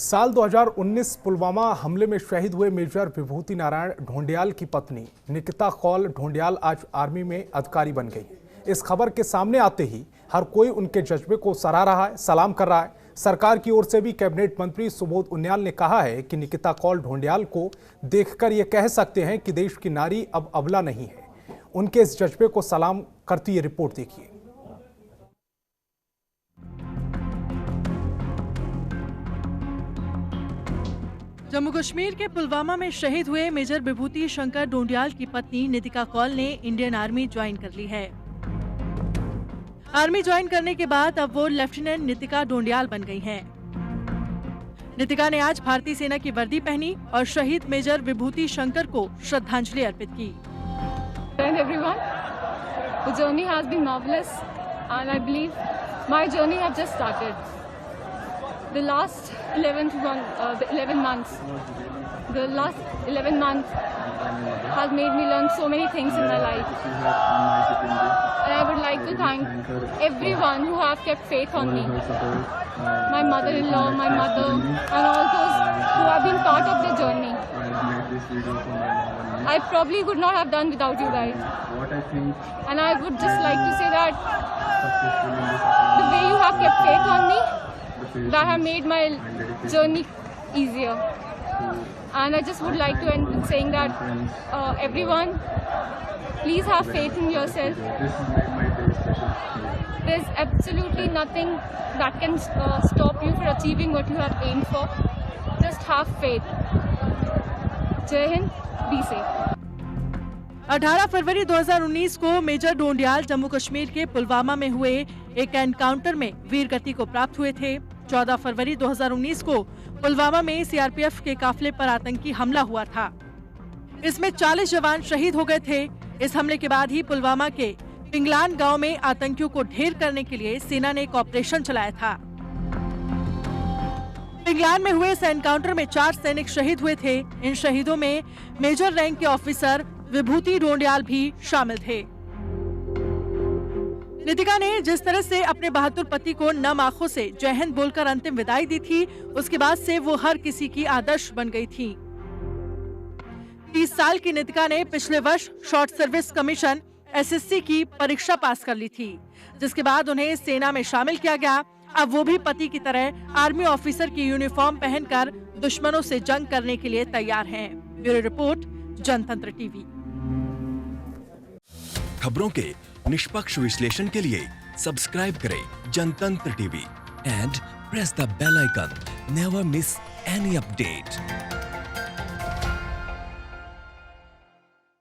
साल 2019 पुलवामा हमले में शहीद हुए मेजर विभूति नारायण ढोंडियाल की पत्नी निकिता कौल ढोंडियाल आज आर्मी में अधिकारी बन गई। इस खबर के सामने आते ही हर कोई उनके जज्बे को सराह रहा है, सलाम कर रहा है। सरकार की ओर से भी कैबिनेट मंत्री सुबोध उनियाल ने कहा है कि निकिता कौल ढोंडियाल को देखकर ये कह सकते हैं कि देश की नारी अब अबला नहीं है। उनके इस जज्बे को सलाम करती ये रिपोर्ट देखिए। जम्मू कश्मीर के पुलवामा में शहीद हुए मेजर विभूति शंकर ढोंडियाल की पत्नी नितिका कौल ने इंडियन आर्मी ज्वाइन कर ली है। आर्मी ज्वाइन करने के बाद अब वो लेफ्टिनेंट नितिका ढोंडियाल बन गई हैं। नितिका ने आज भारतीय सेना की वर्दी पहनी और शहीद मेजर विभूति शंकर को श्रद्धांजलि अर्पित की। Everyone, the journey has been marvelous, and I believe my journey has just started. The last 11 months has made me learn so many things in my life. And I would like to thank everyone who have kept faith on me. My mother-in-law, my mother, and all those who have been part of the journey. I probably would not have done without you guys. And I would just like to say that the way you have kept faith on me, that have made my journey easier. And I just would like to end with saying that everyone, please have faith in yourself. There's absolutely nothing that can stop you from achieving what you have aimed for. Just have faith. Jai Hind, be safe. 18 फरवरी 2019 को major Dhoundiyal Jammu Kashmir के पुलवामा में हुए एक encounter में वीर गति को प्राप्त हुए थे। 14 फरवरी 2019 को पुलवामा में सीआरपीएफ के काफिले पर आतंकी हमला हुआ था। इसमें 40 जवान शहीद हो गए थे। इस हमले के बाद ही पुलवामा के पिंगलान गांव में आतंकियों को ढेर करने के लिए सेना ने एक ऑपरेशन चलाया था। पिंगलान में हुए इस एनकाउंटर में 4 सैनिक शहीद हुए थे। इन शहीदों में मेजर रैंक के ऑफिसर विभूति ढोंडियाल भी शामिल थे। नितिका ने जिस तरह से अपने बहादुर पति को नम आंखों से जय हिंद बोलकर अंतिम विदाई दी थी, उसके बाद से वो हर किसी की आदर्श बन गई थी। 30 साल की नितिका ने पिछले वर्ष शॉर्ट सर्विस कमीशन एसएससी की परीक्षा पास कर ली थी, जिसके बाद उन्हें सेना में शामिल किया गया। अब वो भी पति की तरह आर्मी ऑफिसर की यूनिफॉर्म पहनकर दुश्मनों से जंग करने के लिए तैयार हैं। Bureau report, Jantantra TV. खबरों के निष्पक्ष विश्लेषण के लिए सब्सक्राइब करें Jantantra TV and press the bell icon. Never miss any update.